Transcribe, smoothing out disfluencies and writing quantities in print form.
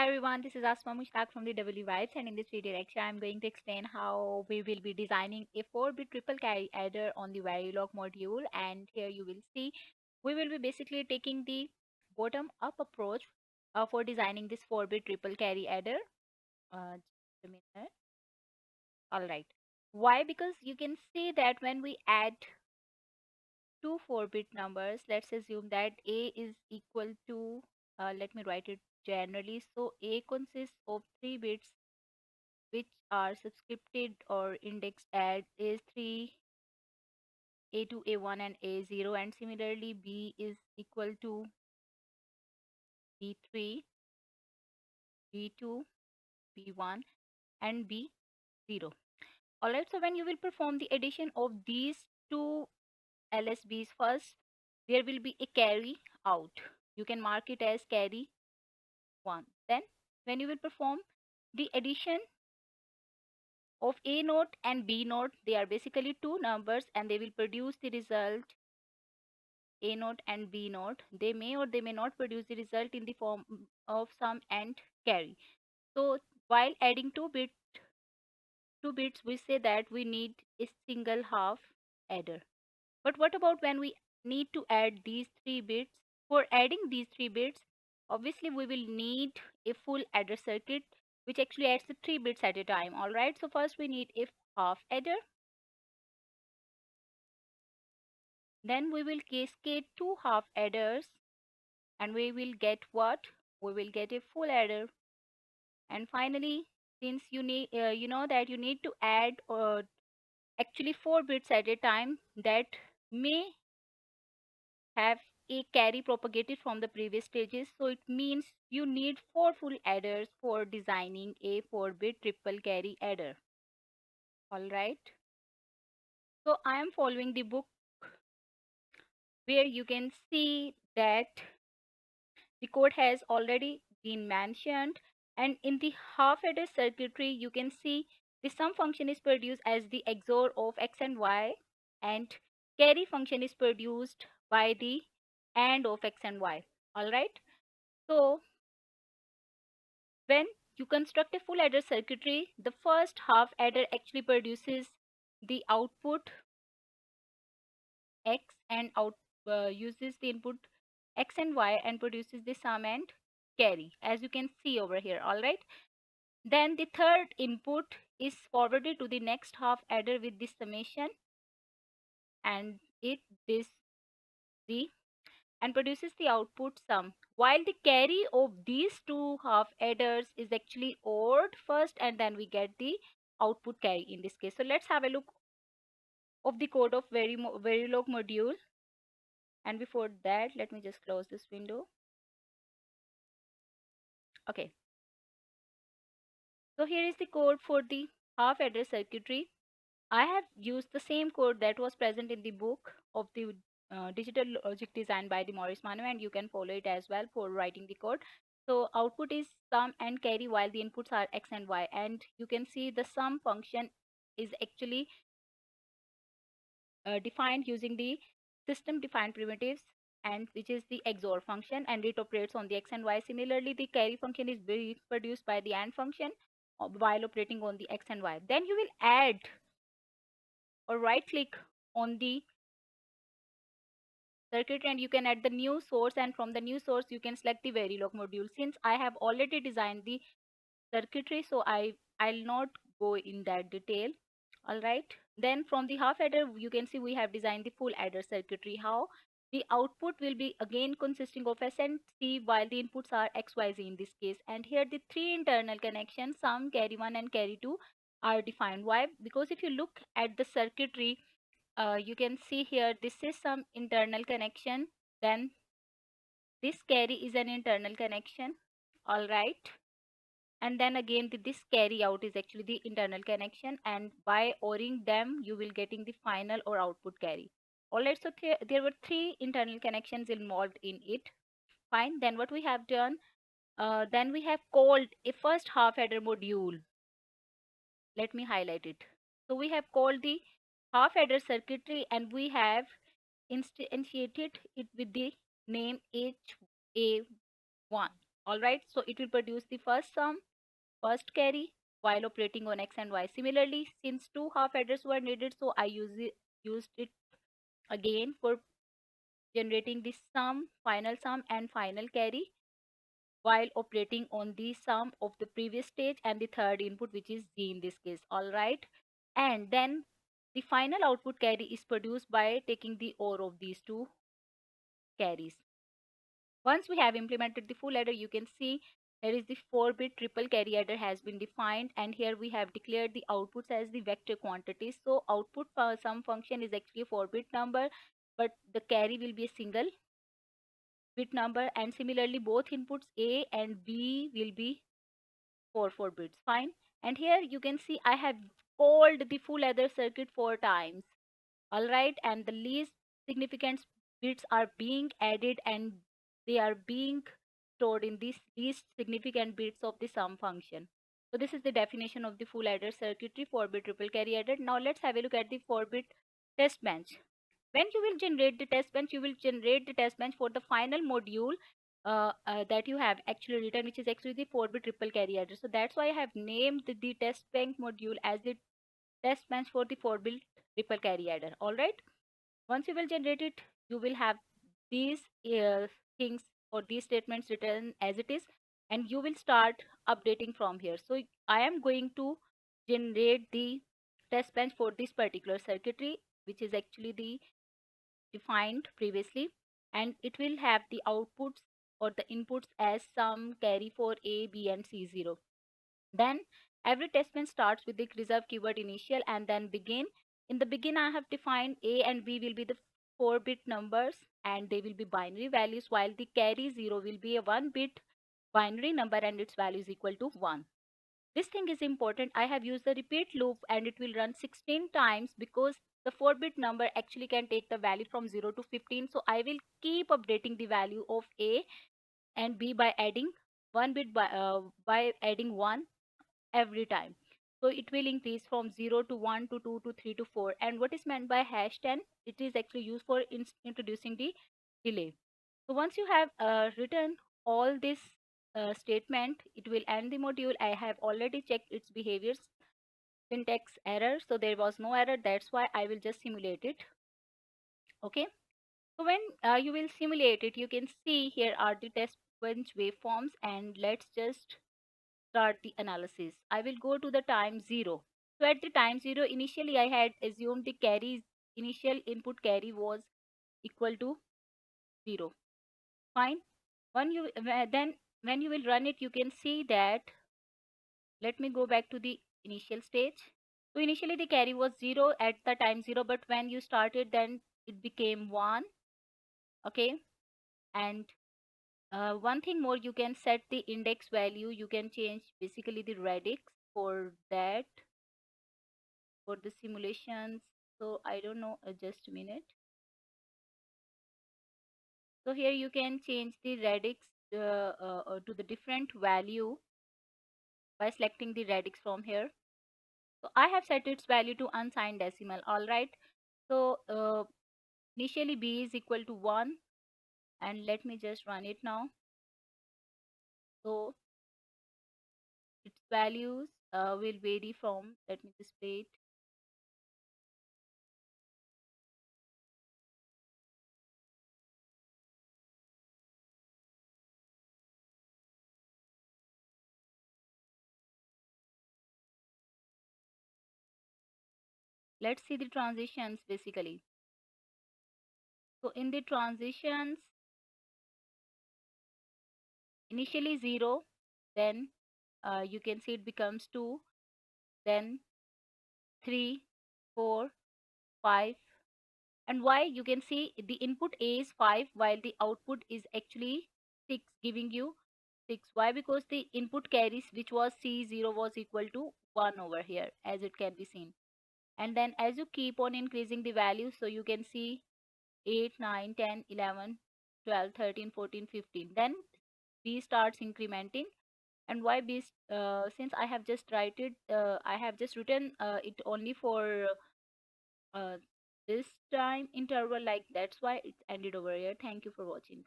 Hi everyone, this is Asma Mushtaq from the EEVIBES, and in this video lecture I'm going to explain how we will be designing a 4-bit triple carry adder on the verilog module. And here you will see we will be basically taking the bottom up approach for designing this 4-bit triple carry adder. Just a minute. Alright. Why? Because you can see that when we add two 4-bit numbers, let's assume that A is equal to, let me write it generally. So A consists of 3 bits which are subscripted or indexed as A3, A2, A1 and A0, and similarly B is equal to B3, B2, B1 and B0. Alright, so when you will perform the addition of these two LSBs first, there will be a carry out. You can mark it as carry 1. Then when you will perform the addition of A note and B note, they are basically two numbers and they will produce the result A note and B note. They may or they may not produce the result in the form of sum and carry. So while adding two bits, we say that we need a single half adder. But what about when we need to add these 3 bits? For adding these 3 bits, obviously we will need a full adder circuit which actually adds the 3 bits at a time. Alright, so first we need a half adder. Then we will cascade two half adders and we will get what? We will get a full adder. And finally, since you know that you need to add actually 4 bits at a time, that may have a carry propagated from the previous stages, so it means you need 4 full adders for designing a 4-bit triple carry adder. All right, so I am following the book where you can see that the code has already been mentioned, and in the half adder circuitry you can see the sum function is produced as the XOR of x and y, and carry function is produced by the AND of x and y. All right, so when you construct a full adder circuitry, the first half adder actually produces the output x and uses the input x and y and produces the sum and carry, as you can see over here. All right, then the third input is forwarded to the next half adder with the summation, and it this the and produces the output sum, while the carry of these two half adders is actually ORed first and then we get the output carry in this case. So let's have a look of the code of verilog module, and before that let me just close this window. Okay, so here is the code for the half adder circuitry. I have used the same code that was present in the book of the digital logic designed by the Maurice Manu, and you can follow it as well for writing the code. So output is sum and carry while the inputs are x and y, and you can see the sum function is actually defined using the system defined primitives, and which is the XOR function, and it operates on the x and y. Similarly, the carry function is produced by the AND function while operating on the x and y. Then you will add or right click on the circuit and you can add the new source, and from the new source you can select the verilog module. Since I have already designed the circuitry, so I'll not go in that detail. All right, then from the half adder you can see we have designed the full adder circuitry. How? The output will be again consisting of S and C while the inputs are XYZ in this case, and here the three internal connections sum, carry 1 and carry 2 are defined. Why? Because if you look at the circuitry, you can see here this is some internal connection, then this carry is an internal connection. All right, and then again this carry out is actually the internal connection, and by ORing them you will getting the final or output carry. All right, so there were three internal connections involved in it. Fine, then what we have done, then we have called a first half adder module. Let me highlight it. So we have called the half adder circuitry and we have instantiated it with the name HA1. All right, so it will produce the first sum, first carry while operating on X and Y. Similarly, since two half adders were needed, so I used it again for generating the sum, and final carry while operating on the sum of the previous stage and the third input, which is G in this case. All right, and then the final output carry is produced by taking the OR of these two carries. Once we have implemented the full adder, you can see here is the 4-bit triple carry adder has been defined, and here we have declared the outputs as the vector quantities. So output for sum function is actually a 4-bit number, but the carry will be a single bit number, and similarly both inputs A and B will be 4 bits. Fine. And here you can see I have called the full adder circuit 4 times. All right, and the least significant bits are being added, and they are being stored in these least significant bits of the sum function. So this is the definition of the full adder circuitry, 4-bit triple carry adder. Now let's have a look at the 4-bit test bench. When you will generate the test bench, you will generate the test bench for the final module that you have actually written, which is actually the 4-bit triple carry adder. So that's why I have named the test bench module as the test bench for the 4-bit triple carry adder. All right, once you will generate it, you will have these things or these statements written as it is, and you will start updating from here. So I am going to generate the test bench for this particular circuitry, which is actually the defined previously, and it will have the outputs or the inputs as sum, carry for A, B and C0. Then every testament starts with the reserve keyword initial and then begin. In the begin, I have defined A and B will be the 4-bit numbers and they will be binary values, while the carry 0 will be a 1-bit binary number and its value is equal to 1. This thing is important. I have used the repeat loop and it will run 16 times because the 4-bit number actually can take the value from 0 to 15. So I will keep updating the value of A and B by adding 1 bit by adding 1 every time. So it will increase from 0 to 1 to 2 to 3 to 4. And what is meant by hash 10? It is actually used for introducing the delay. So once you have written all this statement, it will end the module. I have already checked its behaviors, syntax error. So there was no error. That's why I will just simulate it. Okay. So when you will simulate it, you can see here are the test bench waveforms, and let's just start the analysis. I will go to the time 0. So at the time 0, initially I had assumed the carry, initial input carry was equal to 0. Fine. Then when you will run it, you can see that, let me go back to the initial stage. So initially the carry was 0 at the time 0, but when you started, then it became 1. Okay. And one thing more, you can set the index value. You can change basically the radix for that, for the simulations. So I don't know, just a minute. So here you can change the radix to the different value by selecting the radix from here. So I have set its value to unsigned decimal. All right. So initially B is equal to 1, and let me just run it now. So its values will vary from, let me display it. Let's see the transitions basically. So in the transitions, initially 0, then you can see it becomes 2, then 3, 4, 5. And why? You can see the input A is 5 while the output is actually 6, giving you 6. Why? Because the input carries, which was C0, was equal to 1 over here, as it can be seen. And then as you keep on increasing the value, so you can see 8, 9, 10, 11, 12, 13, 14, 15. Then B starts incrementing. And why B? Since I have just I have just written it only for uh, this time interval, like that's why it ended over here. Thank you for watching.